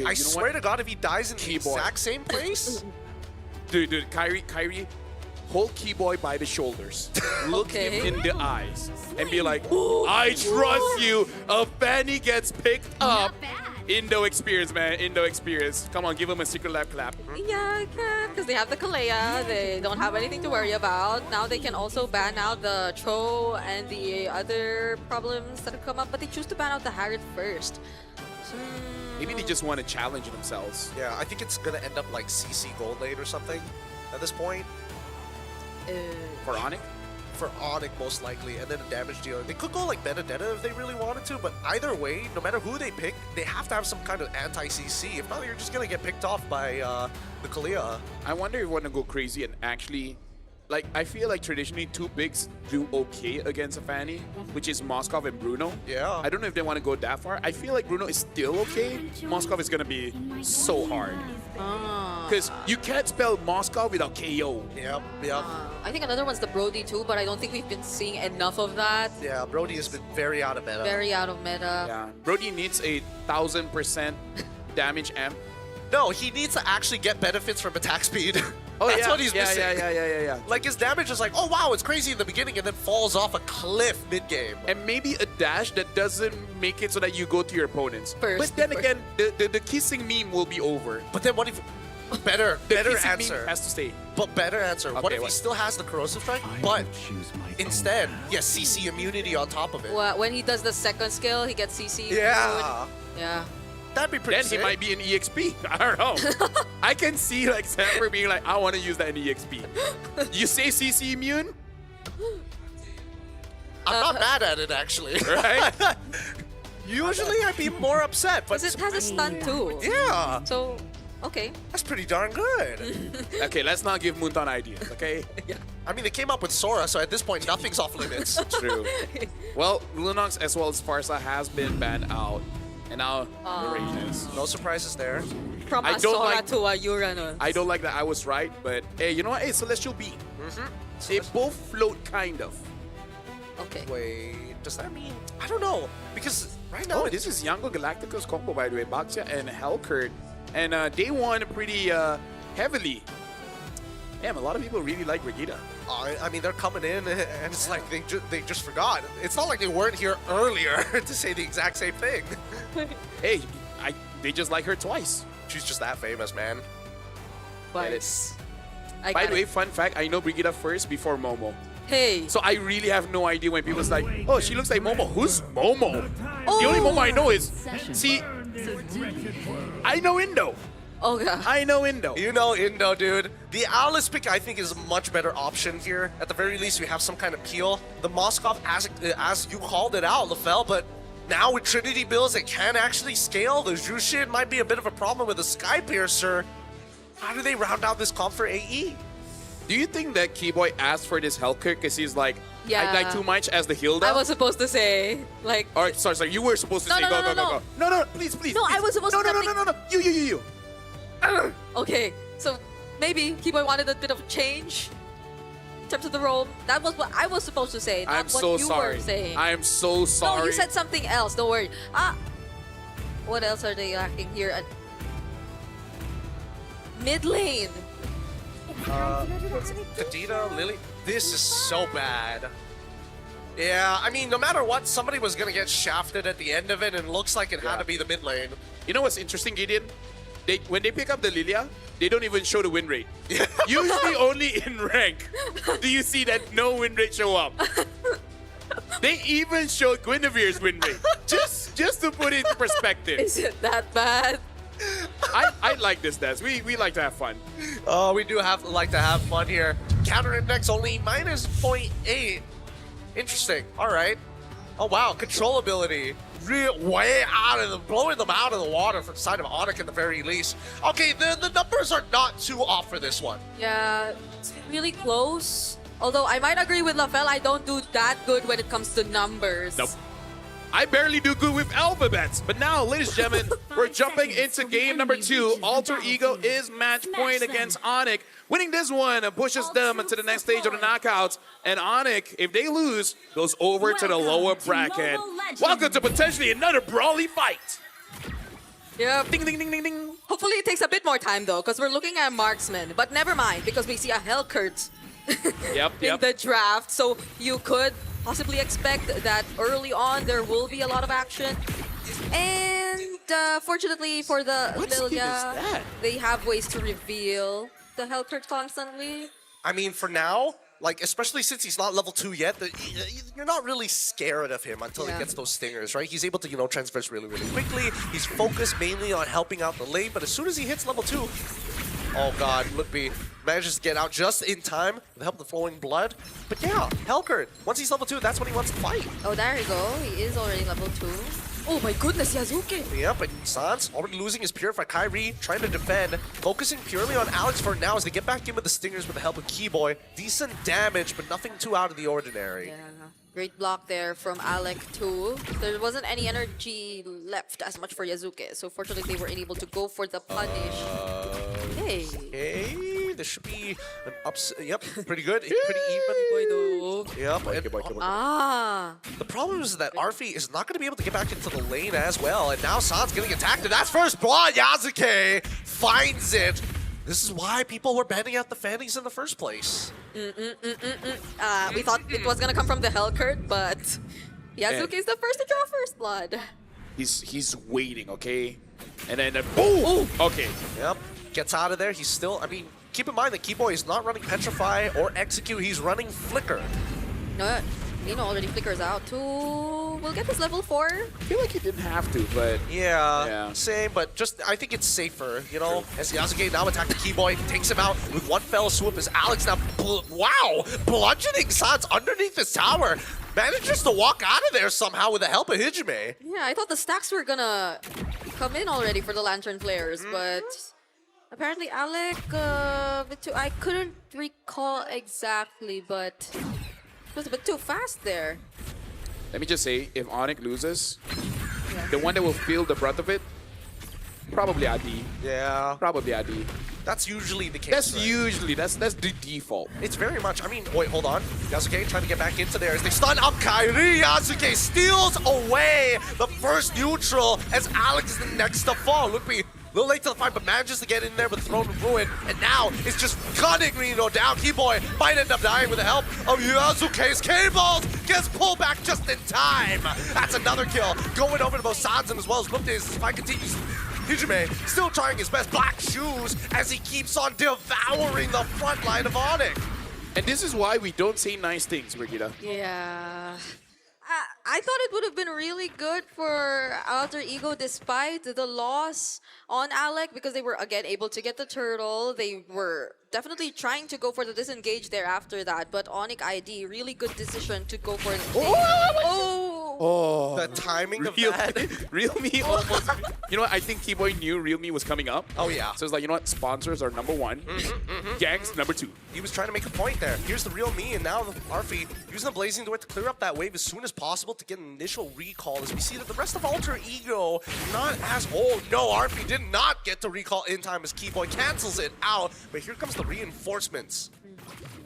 I swear to God, if he dies in the Keyboard. exact same place, Dude, Kyrie, hold Keyboy by the shoulders. Look him in the eyes and be like, I trust you. A Fanny gets picked up. Indo experience, man. Indo experience. Come on, give him a secret lap clap. Yeah, because they have the Kalea. They don't have anything to worry about. Now they can also ban out the Cho and the other problems that have come up, but they choose to ban out the Harriet first. So, Maybe they just want to challenge themselves. yeah, I think it's gonna end up like CC Gold Lane or something at this point For ONIC? for ONIC most likely, and then a damage dealer. They could go like Benedetta if they really wanted to, but either way, no matter who they pick, they have to have some kind of anti-CC. If not, you're just gonna get picked off by the Kalia. I wonder if you want to go crazy and actually, like, I feel like traditionally two bigs do okay against a Fanny, which is Moskov and Bruno. Yeah. I don't know if they want to go that far. I feel like Bruno is still okay. Moskov is going to be so hard. Because you can't spell Moskov without KO. Yep. I think another one's the Brody too, but I don't think we've been seeing enough of that. Yeah, Brody has been very out of meta. Very out of meta. Yeah. Brody needs a 1000% damage amp. No, he needs to actually get benefits from attack speed. Oh, That's yeah. what he's missing. Yeah. Like, his damage is like, oh wow, it's crazy in the beginning, and then falls off a cliff mid-game. And maybe a dash that doesn't make it so that you go to your opponents. First, but then first. again, the kissing meme will be over. But then what if... Better The kissing answer. meme has to stay. But better answer. What Okay, if he what? still has the corrosive strike, but instead, yes, CC immunity on top of it? Well, when he does the second skill, he gets CC. Yeah. Yeah. That'd be pretty Then sick. he might be an EXP. I don't know. I can see like Sanford being like, I want to use that in EXP. You say CC immune, I'm not mad at it, actually. right? Usually, I'd be more upset, but... Because it has a stun too. Yeah, So, okay. that's pretty darn good. Okay, let's not give Munton ideas, okay? I mean, they came up with Sora, so at this point, nothing's off limits. True. Well, Lunox as well as Farsa has been banned out. And now the Rangers. No surprises there. From I a don't Sora like- to a Uranus. I don't like that I was right, but hey, you know what? Hey, Celestial B. They both float kind of. Okay. Wait, does that mean... I don't know, because right now... Oh, this is Yango Galacticos combo, by the way. Baxia and Hellkurt. And they won pretty heavily. Damn, a lot of people really like Regida. I mean, they're coming in, and it's like they just forgot. It's not like they weren't here earlier to say the exact same thing. Hey, they just like her twice. She's just that famous, man. But I By got the way, it. fun fact, I know Brigida first before Momo. Hey. So I really have no idea when people's like, oh, she looks like Momo. Who's Momo? The only Momo I know is, see, I know Indo. Oh god. I know Indo. You know Indo, dude. The Alice pick, I think, is a much better option here. At the very least, we have some kind of peel. The Moskov, as you called it out, LaFell, but now with Trinity builds that can actually scale, the Jushin might be a bit of a problem with the Sky Piercer. How do they round out this comp for AE? Do you think that Keyboy asked for this Hellkurt because he's like, Yeah. I'd like too much as the Hilda? I was supposed to say, like... Or, sorry, you were supposed to No, say no, go, no, go, no, go, go. No, please. No, please. I was supposed to No. You. Okay, so maybe Keyboy wanted a bit of change in terms of the role. That was what I was supposed to say, not I'm what so you sorry. were saying. I am so sorry. No, you said something else. Don't worry. What else are they lacking here? Mid lane. Kadena, Lily, this is so bad. Yeah, I mean, no matter what, somebody was going to get shafted at the end of it, and it looks like it had to be the mid lane. You know what's interesting, Gideon? When they pick up the Lilia, they don't even show the win rate. Usually only in rank do you see that no win rate show up. They even show Guinevere's win rate. Just to put it in perspective. Is it that bad? I like this dance. We like to have fun. Oh, we do like to have fun here. Counter index only minus 0.8. Interesting. All right. Oh, wow. Controllability. Way out of the... Blowing them out of the water from the side of ONIC at the very least. Okay, the numbers are not too off for this one. Yeah, it's really close. Although I might agree with LaFell, I don't do that good when it comes to numbers. Nope. I barely do good with alphabets. But now, ladies and gentlemen, we're jumping into game number 2. Alter Ego is match point against ONIC. Winning this one pushes them to the next stage of the knockouts. And ONIC, if they lose, goes over to the lower bracket. Welcome to potentially another brawly fight. Yep. Ding, ding, ding, ding, ding. Hopefully it takes a bit more time though, because we're looking at marksman. But never mind, because we see a Hellcurt Yep, in yep. the draft. So you could possibly expect that early on there will be a lot of action. And fortunately for the What skin is Lilia, that? they have ways to reveal the Hellcurt constantly. I mean, for now, like, especially since he's not level 2 yet, you're not really scared of him until he Yeah. gets those stingers, right? He's able to, you know, transverse really, really quickly. He's focused mainly on helping out the lane, but as soon as he hits level 2, oh god, Lookby manages to get out just in time with the help of the flowing blood. But yeah, Hellcurt, once he's level 2, that's when he wants to fight. Oh, there you go. He is already level 2. Oh my goodness, Yazuki! Yep, and Sans already losing his Purify. Kyrie trying to defend, focusing purely on Alex for now as they get back in with the stingers with the help of Keyboy. Decent damage, but nothing too out of the ordinary. Yeah, great block there from Alec too. There wasn't any energy left as much for Yazuki, so fortunately they were able to go for the punish. Hey. Okay, this should be an yep, pretty good, pretty even. Yep, and Ah. the problem is that Arfi is not going to be able to get back into the lane as well, and now San's getting attacked, and that's first blood. Yazuke finds it. This is why people were banning out the Fannies in the first place. We thought it was gonna come from the Hellcurt, but Yazuki is the first to draw first blood. He's waiting, okay? And then, boom! Okay. Yep, gets out of there. He's still, I mean, keep in mind that Keyboy is not running Petrify or Execute. He's running Flicker. No, Nino already flickers out too. We'll get this level 4. I feel like he didn't have to, but Yeah, same, but just, I think it's safer, you know? As Yasuke now attacks the Keyboy, takes him out with one fell swoop as Alex now, wow, bludgeoning Sans underneath this tower. Manages to walk out of there somehow with the help of Hijime. Yeah, I thought the stacks were gonna come in already for the Lantern players, but apparently Alec, I couldn't recall exactly, but it was a bit too fast there. let me just say, if ONIC loses, the one that will feel the brunt of it, probably ID. Yeah, Probably ID. that's usually the case. That's right? usually, that's the default. It's very much, I mean, wait, hold on. Yasuke trying to get back into there as they stun up Kyrie. Yasuke steals away the first neutral as Alex is the next to fall. Lookby, a little late to the fight, but manages to get in there with Throne of Ruin. And now it's just cutting Reno down. Keyboy might end up dying with the help of Yasuke's K-Balls. Gets pulled back just in time. That's another kill. Going over to both sides and as well as Lookby as this fight continues. Hijime still trying his best. Black shoes as he keeps on devouring the front line of ONIC. And this is why we don't say nice things, Brigitte. Yeah. I thought it would have been really good for Alter Ego despite the loss on Alec because they were again able to get the turtle. They were definitely trying to go for the disengage there after that, but ONIC ID, really good decision to go for it. Oh, The timing of Real, that. Real Me almost. You know what? I think Keyboy knew Real Me was coming up. Oh, yeah. So it's like, you know what? Sponsors are number 1. Ganks, number 2. He was trying to make a point there. Here's the real me, and now Arfi using the Blazing Door to clear up that wave as soon as possible to get an initial recall. As we see that the rest of Alter Ego not as... Oh, no, Arfi did not get to recall in time as Keyboy cancels it out. But here comes the reinforcements.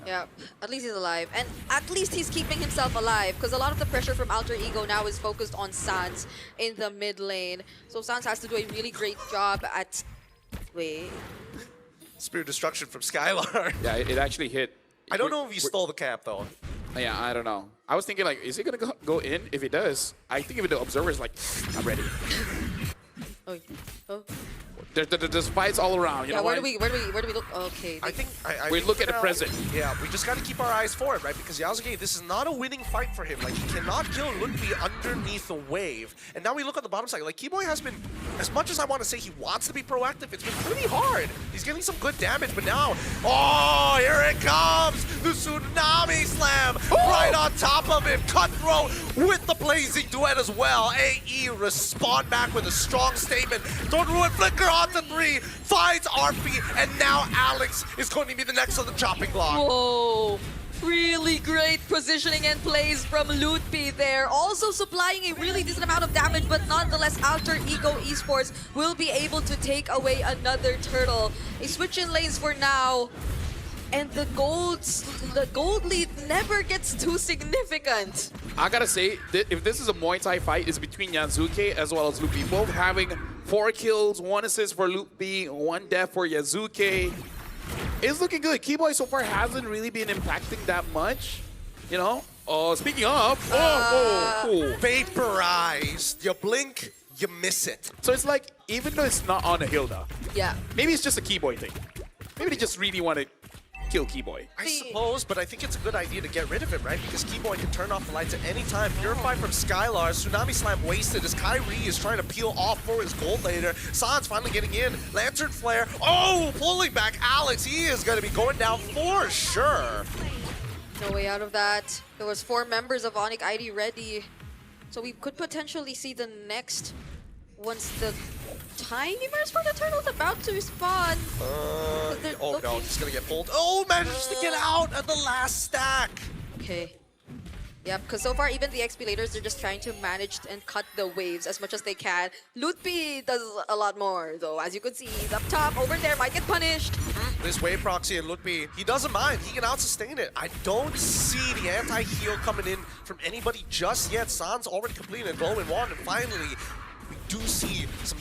Yeah, at least he's alive. And at least he's keeping himself alive because a lot of the pressure from Alter Ego now is focused on Sans in the mid lane. So Sans has to do a really great job at... Wait. Spirit Destruction from Skylar. Yeah, it actually hit. I don't know if he stole the camp, though. Yeah, I don't know. I was thinking, like, is he going to go in? If it does, I think if the observer is like, I'm ready. Oh. There's fights all around. You Yeah, know where what? do we look? Okay. I think... We think look at the now- present. Yeah, we just got to keep our eyes forward, right? Because Yasuke, this is not a winning fight for him. Like, he cannot kill Lookby underneath a wave. And now we look at the bottom side. Like, Keyboy has been, as much as I want to say he wants to be proactive, it's been pretty hard. He's getting some good damage, but now, oh, here it comes! The Tsunami Slam right on top of him. Cutthroat with the Blazing Duet as well. AE respond back with a strong statement. Don't ruin Flicker onto 3. Finds RP, and now Alex is going to be the next on the chopping block. Whoa. Really great positioning and plays from Lootby there. Also supplying a really decent amount of damage, but nonetheless, Alter Ego Esports will be able to take away another turtle. A switch in lanes for now. And the gold lead never gets too significant. I gotta say, if this is a Muay Thai fight, it's between Yazuke as well as Lupi, both having 4 kills, 1 assist for Lupi, 1 death for Yazuke. It's looking good. Keyboy so far hasn't really been impacting that much, you know? Oh, speaking of, Vaporized. You blink, you miss it. So it's like, even though it's not on a Hilda, Yeah. maybe it's just a Keyboy thing. Maybe they just really want to kill Keyboy. I suppose, but I think it's a good idea to get rid of it, right? Because Keyboy can turn off the lights at any time. Purify from Skylar. Tsunami Slam wasted as Kyrie is trying to peel off for his gold later. San's finally getting in. Lantern Flare. Oh, pulling back Alex. He is going to be going down for sure. No way out of that. There was 4 members of ONIC ID ready. So we could potentially see the next once the timers for the turtle's about to respawn. Oh no, he's gonna get pulled. Oh, manages to get out at the last stack. Okay. Yep, because so far even the XP leaders, they're just trying to manage and cut the waves as much as they can. Lutpi does a lot more though. As you can see, he's up top, over there, might get punished. This wave proxy and Lutpi, he doesn't mind. He can out-sustain it. I don't see the anti-heal coming in from anybody just yet. San's already completed a glowing wand, and finally, we do see some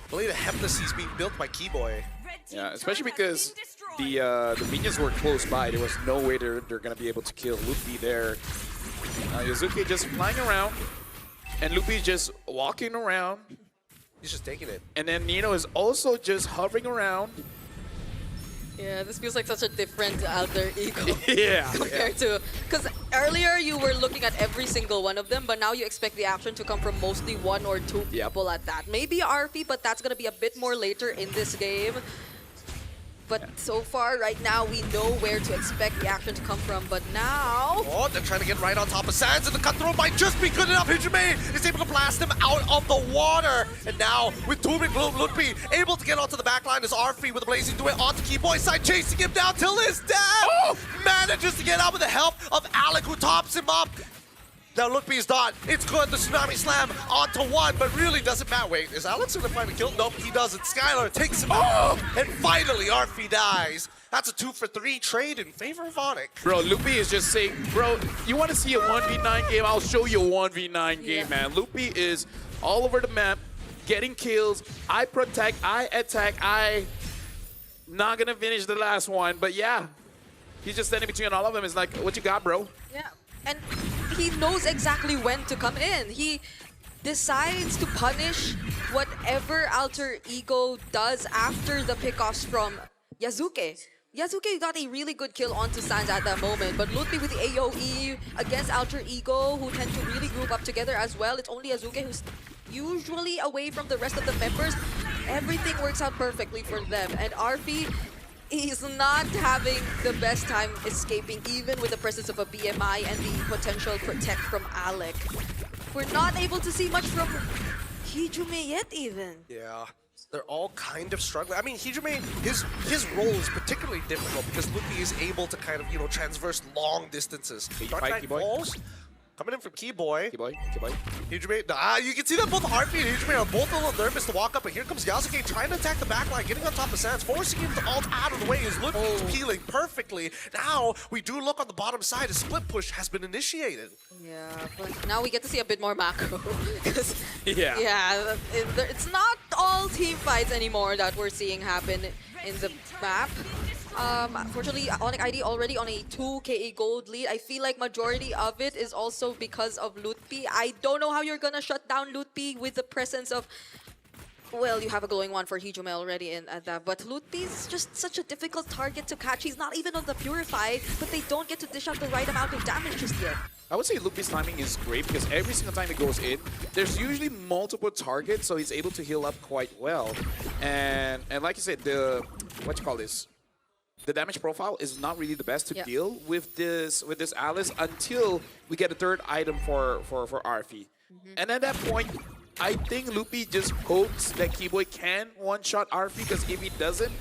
Blade of Heptases being built by Keyboy. Yeah, especially because the minions were close by. There was no way they're going to be able to kill Lupi there. Yazuki just flying around, and Lupi just walking around. He's just taking it. And then Nino is also just hovering around. Yeah, this feels like such a different alter ego. Yeah. Compared to, because earlier you were looking at every single one of them, but now you expect the action to come from mostly 1 or 2 people at that. Maybe RP, but that's gonna be a bit more later in this game. But so far, right now, we know where to expect the action to come from. But now... Oh, they're trying to get right on top of Sands, and the cutthroat might just be good enough. Hijime is able to blast him out of the water. And now, with Doom and Gloom, Lutpi able to get onto the back line as Arfi with a blazing duet onto Keyboy's side, chasing him down till his death. Oh! Manages to get out with the help of Alec, who tops him up. Now Lutpi's done. It's good. The Tsunami Slam onto 1, but really doesn't matter. Wait, is Alex gonna find a kill? Nope, he doesn't. Skylar takes him out. And finally, Arfi dies. That's a 2-for-3 trade in favor of ONIC. Bro, Lupi is just saying, bro, you want to see a 1v9 game? I'll show you a 1v9 game, man. Lupi is all over the map, getting kills. I protect, I attack, I not gonna finish the last one, but yeah. He's just standing between all of them. It's like, what you got, bro? Yeah, and he knows exactly when to come in. He decides to punish whatever alter ego does after the pickoffs from Yazuke. Yazuke got a really good kill onto Sans at that moment, but Lutpi with the AoE against alter ego, who tend to really group up together as well. It's only Yazuke who's usually away from the rest of the members. Everything works out perfectly for them, and Arfi, he's not having the best time escaping, even with the presence of a BMI and the potential protect from Alec. We're not able to see much from Hijime yet, even. Yeah, they're all kind of struggling. I mean, Hijime, his role is particularly difficult because Lutpi is able to kind of, you know, transverse long distances. Dark Knight Falls coming in from Keyboy. Keyboy. Hijime, you can see that both Arfi and Hijime are both a little nervous to walk up, but here comes Yasuke trying to attack the backline, getting on top of Sans, forcing him to ult out of the way as Lutpi's peeling perfectly. Now, we do look on the bottom side, a split push has been initiated. Yeah, but now we get to see a bit more macro. Yeah. It's not all team fights anymore that we're seeing happen in the map. Unfortunately, ONIC ID already on a 2 KA gold lead. I feel like majority of it is also because of Lutpi. I don't know how you're gonna shut down Lutpi with the presence of... Well, you have a glowing one for Hijime already at that, but Lutpi is just such a difficult target to catch. He's not even on the Purify, but they don't get to dish out the right amount of damage just yet. I would say Lupi's timing is great because every single time he goes in, there's usually multiple targets, so he's able to heal up quite well. And like you said, the damage profile is not really the best to deal with this Alice until we get a third item for Arfi. And at that point, I think Lupi just hopes that Keyboy can one-shot Arfi, because if he doesn't,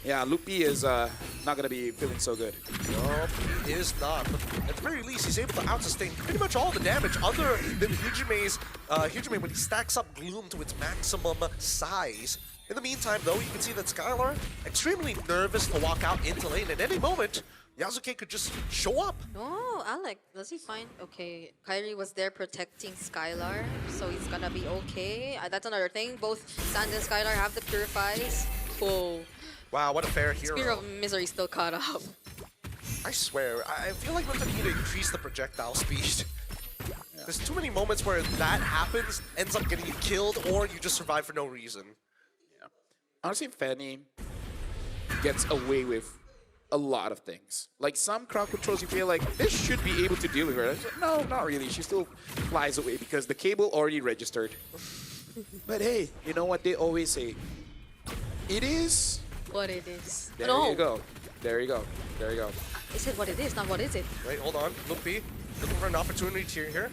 yeah, Lupi is not going to be feeling so good. No, he is not. But at the very least, he's able to out-sustain pretty much all the damage other than Hijime's, Hijime when he stacks up Gloom to its maximum size. In the meantime, though, you can see that Skylar extremely nervous to walk out into lane. At any moment, Yasuke could just show up. Oh, Alec, does he find... Okay, Kyrie was there protecting Skylar, so he's gonna be okay. That's another thing. Both Sand and Skylar have the purifies. Whoa. Wow, what a fair hero. Spear of Misery still caught up. I swear, I feel like we're going to increase the projectile speed. There's too many moments where that happens, ends up getting you killed, or you just survive for no reason. Yeah. Honestly, Fanny gets away with a lot of things. Like some crowd controls, you feel like this should be able to deal with her. No, not really. She still flies away because the cable already registered. But hey, you know what they always say? It is What it is. There No. you go. There you go. There you go. Is it what it is, not what is it? Wait, hold on. Loopy looking for an opportunity here.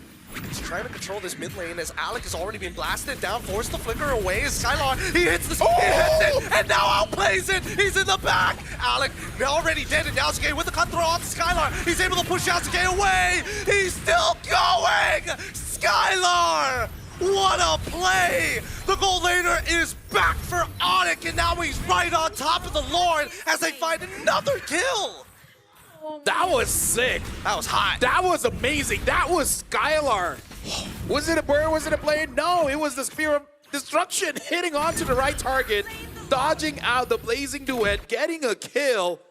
He's trying to control this mid lane as Alec has already been blasted down, forced the flicker away. Skylar, he hits the he hits it, and now outplays it. He's in the back. Alec already dead, and Yasuke with the cutthroat on Skylar. He's able to push Yasuke away. He's still going. Skylar, what a play! The gold laner is back for ONIC, and now he's right on top of the Lord as they find another kill. That was sick. That was hot. That was amazing. That was Skylar. Was it a bird? Was it a blade? No, it was the Spear of Destruction hitting onto the right target, dodging out the Blazing Duet, getting a kill.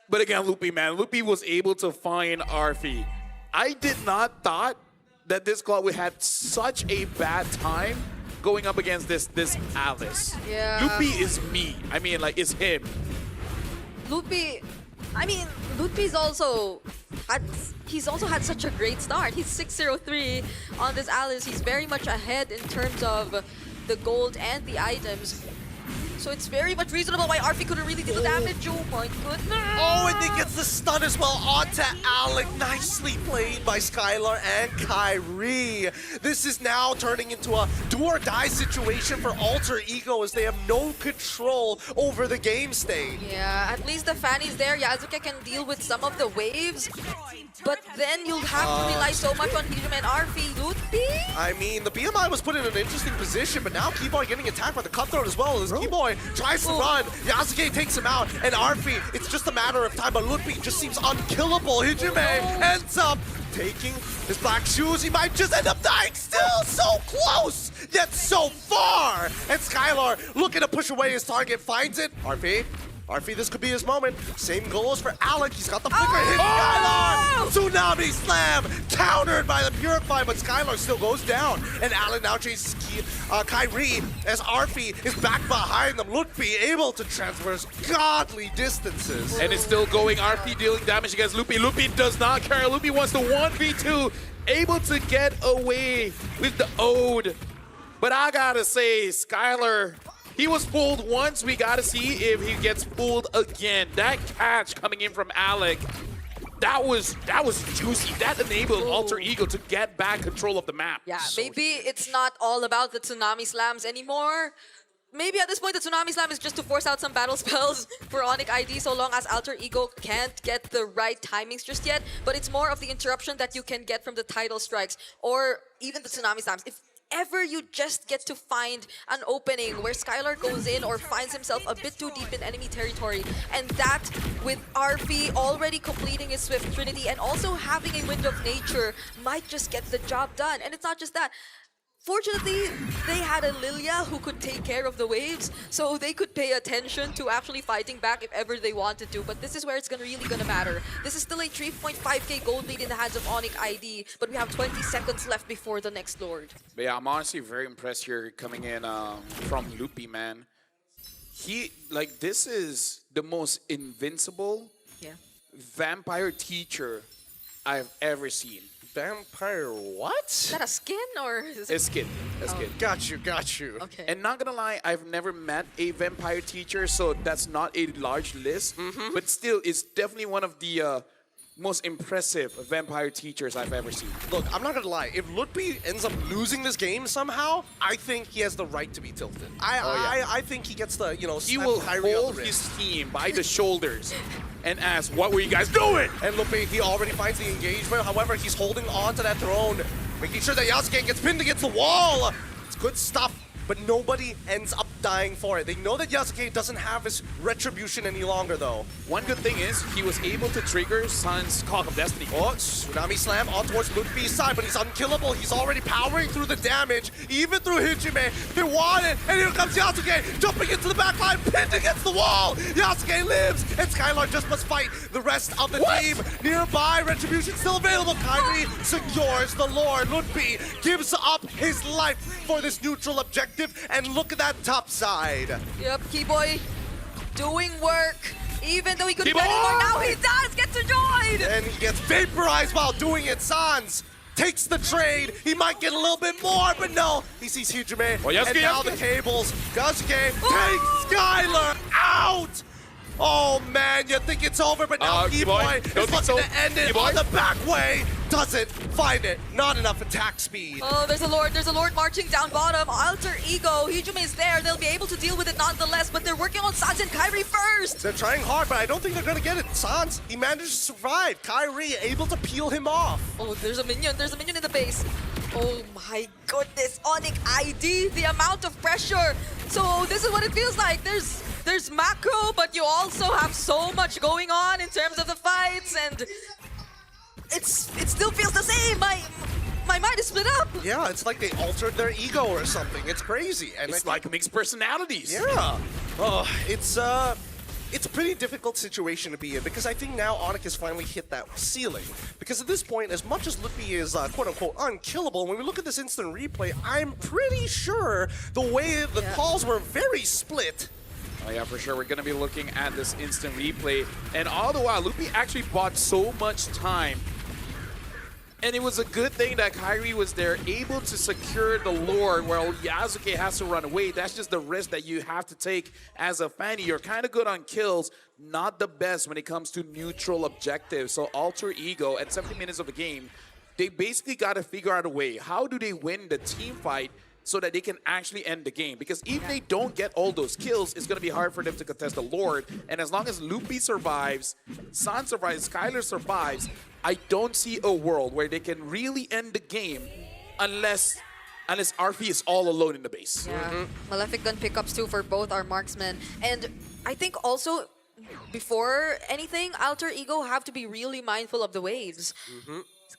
But again, Loopy, man. Loopy was able to find Arfi. I did not thought that this club would have such a bad time going up against this Alice. Yeah. Loopy is me. I mean, like, it's him. Loopy, I mean, Loopy's also had such a great start. He's 603 on this Alice. He's very much ahead in terms of the gold and the items. So it's very much reasonable why Arfi couldn't really do the damage. Oh my goodness. Oh, and he gets the stun as well onto Alec. Nicely played by Skylar and Kyrie. This is now turning into a do-or-die situation for Alter Ego as they have no control over the game state. Yeah, at least the Fanny's there. Yasuke can deal with some of the waves. But then you'll have to rely so much on Hidram and Arfi. Loopy? I mean, the BMI was put in an interesting position, but now Keyboy getting attacked by the Cutthroat as well. As Keyboy tries to run, Yasuke takes him out, and Arfi, it's just a matter of time, but Ludwig just seems unkillable. Hijime ends up taking his black shoes. He might just end up dying still. So close, yet so far. And Skylar looking to push away his target, finds it. Arfi, this could be his moment. Same goals for Alec. He's got the flicker. Hit Skylar. Tsunami slam. Countered by the Purify, but Skylar still goes down. And Alec now chases Kyrie as Arfi is back behind them. Lutfi able to traverse godly distances. And it's still going. RP dealing damage against Loopy. Loopy does not care. Loopy wants to 1v2. Able to get away with the Ode. But I gotta say, Skylar, he was fooled once. We gotta see if he gets fooled again. That catch coming in from Alec, that was juicy. That enabled Alter Ego to get back control of the map. Yeah, maybe it's not all about the Tsunami Slams anymore. Maybe at this point the Tsunami Slam is just to force out some battle spells for ONIC ID so long as Alter Ego can't get the right timings just yet. But it's more of the interruption that you can get from the tidal strikes or even the Tsunami Slams. If ever you just get to find an opening where Skylar goes in or finds himself a bit too deep in enemy territory, and that with RP already completing his Swift Trinity and also having a Wind of Nature might just get the job done. And it's not just that. Fortunately, they had a Lilia who could take care of the waves, so they could pay attention to actually fighting back if ever they wanted to. But this is where it's really gonna matter. This is still a 3.5k gold lead in the hands of ONIC ID, but we have 20 seconds left before the next Lord. But yeah, I'm honestly very impressed here coming in from Loopy, man. This is the most invincible vampire teacher I've ever seen. Vampire what? Is that a skin or is A it? skin. A skin. Got you. Okay. And not gonna lie, I've never met a vampire teacher, so that's not a large list. But still, it's definitely one of the most impressive vampire teachers I've ever seen. Look, I'm not gonna lie. If Lutfi ends up losing this game somehow, I think he has the right to be tilted. I think he gets the, He slap will Kyrie on hold the wrist. his team by the shoulders and ask, what were you guys doing? And Lupe, he already finds the engagement. However, he's holding on to that throne, making sure that Yasuke gets pinned against the wall. It's good stuff, but nobody ends up dying for it. They know that Yasuke doesn't have his retribution any longer, though. One good thing is he was able to trigger Sun's Clock of Destiny. Oh, Tsunami Slam on towards Luffy's side, but he's unkillable. He's already powering through the damage, even through Hijime. They want it, and here comes Yasuke, jumping into the backline, pinned against the wall. Yasuke lives, and Skylar just must fight the rest of the team. Nearby, retribution still available. Kyrie secures the Lord. Luffy gives up his life for this neutral objective, and look at that top side. Yep, Keyboy doing work. Even though he couldn't Keyboy! get anymore, now he does get to join! And he gets vaporized while doing it. Sans takes the trade. He might get a little bit more, but no. He sees Hijime, Oh, Yasuke, and now Yasuke. the cables. Yasuke takes Skylar out! Oh man, you think it's over, but now Keyboy, Keyboy don't is think so. looking to end it Keyboy? on the back way. Doesn't find it. Not enough attack speed. Oh, there's a Lord marching down bottom. Alter Ego, Hijime is there. They'll be able to deal with it nonetheless, but they're working on Sans and Kyrie first. They're trying hard, but I don't think they're gonna get it. Sans, he managed to survive. Kyrie able to peel him off. Oh, there's a minion in the base. Oh my goodness, ONIC ID, the amount of pressure. So this is what it feels like. There's macro, but you also have so much going on in terms of the fights, and it still feels the same. My mind is split up. Yeah, it's like they altered their ego or something. It's crazy. And It's like mixed personalities. yeah. Oh, it's a pretty difficult situation to be in because I think now ONIC has finally hit that ceiling. Because at this point, as much as Luffy is quote-unquote unkillable, when we look at this instant replay, I'm pretty sure the way the calls were very split. Oh yeah, for sure. We're going to be looking at this instant replay. And all the while, Luffy actually bought so much time. And it was a good thing that Kyrie was there, able to secure the Lord, while Yasuke has to run away. That's just the risk that you have to take as a Fanny. You're kind of good on kills, not the best when it comes to neutral objectives. So Alter Ego, at 70 minutes of the game, they basically got to figure out a way. How do they win the team fight so that they can actually end the game? Because if they don't get all those kills, it's going to be hard for them to contest the Lord. And as long as Luffy survives, San survives, Skylar survives, I don't see a world where they can really end the game unless Arfi is all alone in the base. Yeah, Malefic gun pickups too for both our marksmen. And I think also, before anything, Alter Ego have to be really mindful of the waves.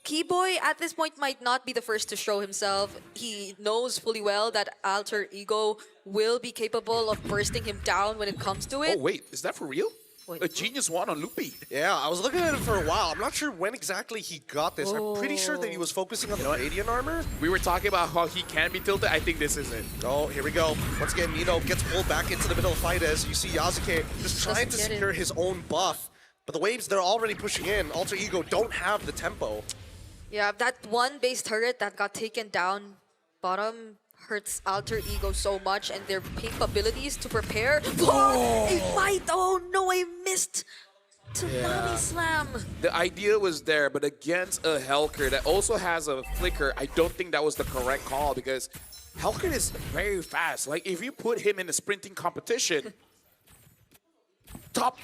Keyboy at this point might not be the first to show himself. He knows fully well that Alter Ego will be capable of bursting him down when it comes to it. Oh wait, is that for real? Wait, A genius one on Luffy. Yeah, I was looking at it for a while. I'm not sure when exactly he got this. I'm pretty sure that he was focusing on the radiant armor. We were talking about how he can be tilted. I think this is it. Oh, here we go. Once again, Nino gets pulled back into the middle of the fight as you see Yasuke just trying to get it. secure his own buff. But the waves, they're already pushing in. Alter Ego don't have the tempo. Yeah, that one base turret that got taken down bottom hurts Alter Ego so much, and their pink abilities to prepare for a fight. Oh no, I missed Tsunami Slam. The idea was there, but against a Helker that also has a flicker, I don't think that was the correct call because Helker is very fast. Like, if you put him in a sprinting competition, top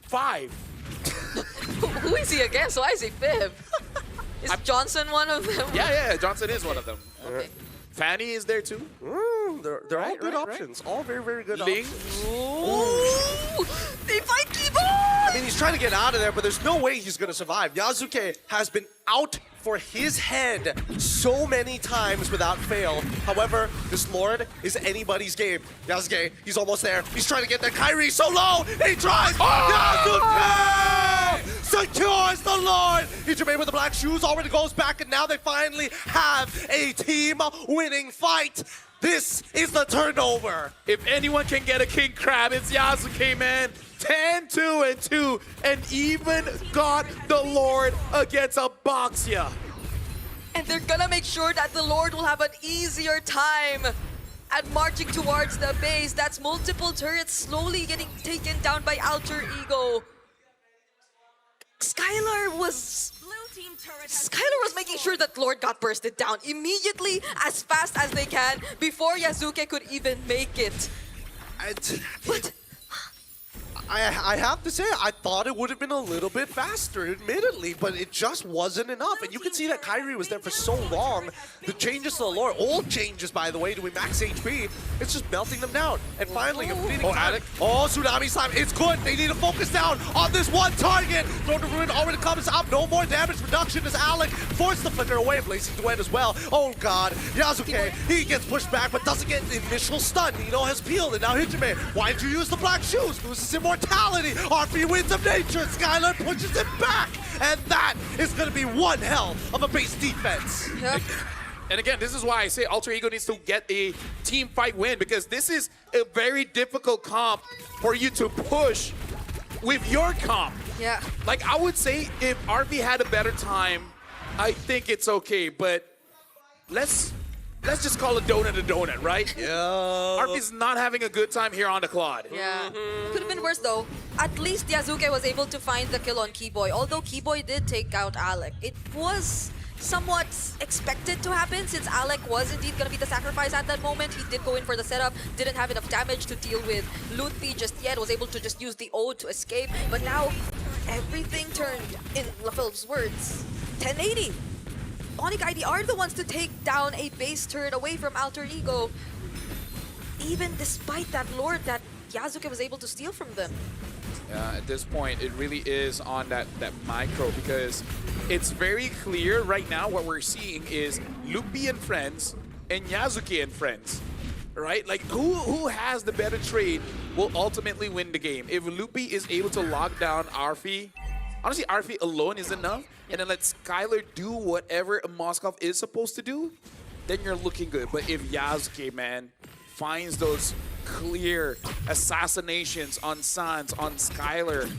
5. Who is he against? Why is he fifth? Is Johnson one of them? Yeah, Johnson is one of them. Okay. Fanny is there too. They're all good right. options. All very, very good Ling. options. Ooh, they fight Keyboy! I mean, he's trying to get out of there, but there's no way he's going to survive. Yasuke has been out for his head so many times without fail. However, this Lord is anybody's game. Yasuke, he's almost there. He's trying to get there. Kyrie so low. He tries. Yasuke secures the Lord. Hijime with the black shoes already goes back, and now they finally have a team-winning fight. This is the turnover. If anyone can get a king crab, it's Yasuke, man. 10-2-2, and even got the Lord against a Boxia. And they're gonna make sure that the Lord will have an easier time at marching towards the base. That's multiple turrets slowly getting taken down by Alter Ego. Skylar was making sure that Lord got bursted down immediately, as fast as they can, before Yasuke could even make it. And But I have to say, I thought it would have been a little bit faster, admittedly, but it just wasn't enough. And you can see that Kyrie was there for so long. The changes to the lore, old changes, by the way, doing max HP, it's just melting them down. And finally, completing time. Oh, Tsunami Slime, it's good. They need to focus down on this one target. Throw to Ruin already comes up. No more damage reduction as Alec forced the flicker away. Blazing Duet as well. Oh, God. Yasuke, he gets pushed back, but doesn't get the initial stun. Nino has peeled, and now Hijime, why did you use the black shoes? Loses immortality. RP Winds of Nature. Skylar pushes it back. And that is going to be one hell of a base defense. Yep. And again, this is why I say Alter Ego needs to get a team fight win, because this is a very difficult comp for you to push with your comp. Yeah. Like, I would say if RV had a better time, I think it's okay, but let's just call a donut, right? Yeah. RV's not having a good time here on the Claude. Yeah. Could have been worse though. At least Yasuke was able to find the kill on Keyboy. Although Keyboy did take out Alec, it was somewhat expected to happen since Alec was indeed going to be the sacrifice at that moment. He did go in for the setup, didn't have enough damage to deal with Lutfi just yet, was able to just use the ode to escape. But now everything turned, in LaFel's words, 1080. ONIC ID are the ones to take down a base turret away from Alter Ego, even despite that lord that Yasuke was able to steal from them. At this point, it really is on that micro, because it's very clear right now what we're seeing is Lupi and friends and Yasuke and friends, right? Like, who has the better trade will ultimately win the game. If Lupi is able to lock down Arfi, honestly, Arfi alone is enough, and then let Skylar do whatever a Moskov is supposed to do, then you're looking good. But if Yasuke, man, finds those clear assassinations on Sans, on Skylar,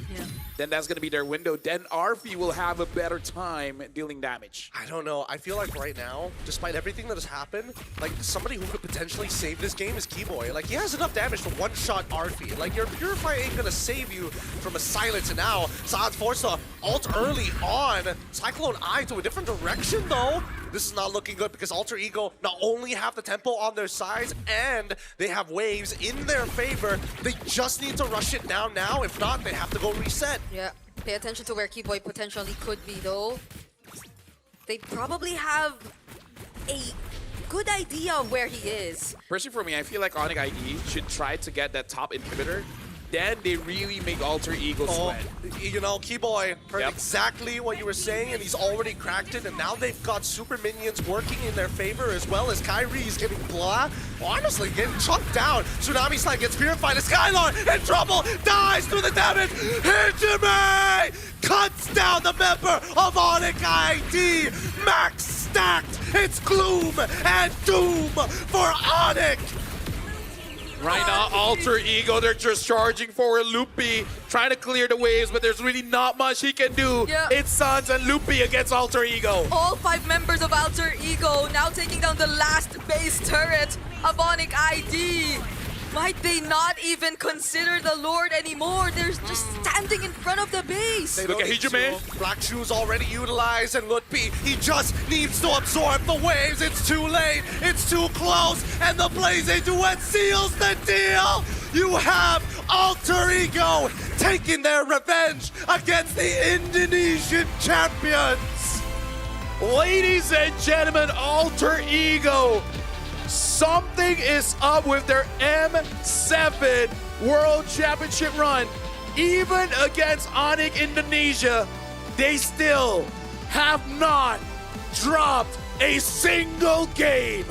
then that's going to be their window. Then Arfi will have a better time dealing damage. I don't know. I feel like right now, despite everything that has happened, like somebody who could potentially save this game is Keyboy. Like, he has enough damage to one-shot Arfi. Like, your Purify ain't gonna save you from a silence. And now, Sans forced to ult early on. Cyclone Eye to a different direction, though. This is not looking good because Alter Ego not only have the tempo on their sides, and they have waves in their favor. They just need to rush it down now. If not, they have to go reset. Yeah, pay attention to where Keyboy potentially could be though. They probably have a good idea of where he is. Personally, for me, I feel like ONIC ID should try to get that top inhibitor. Then they really make Alter Ego sweat. You know, Keyboy heard Yep. exactly what you were saying, and he's already cracked it, and now they've got super minions working in their favor, as well as Kyrie's getting honestly getting chunked down. Tsunami Slide gets purified, and Skylar in trouble, dies through the damage. Hijime cuts down the member of ONIC ID. Max stacked. It's gloom and doom for ONIC. Right now, Alter Ego, they're just charging forward. Lupi trying to clear the waves, but there's really not much he can do. Yeah. It's Sans and Lupi against Alter Ego. All 5 members of Alter Ego now taking down the last base turret of ONIC ID. Might they not even consider the Lord anymore? They're just standing in front of the base. They Look don't at need Hijime. to. Black Shoes already utilized, and Lutfi, he just needs to absorb the waves. It's too late, it's too close, and the Blazing Duet seals the deal. You have Alter Ego taking their revenge against the Indonesian champions. Ladies and gentlemen, Alter Ego, something is up with their M7 World Championship run. Even against ONIC Indonesia, they still have not dropped a single game.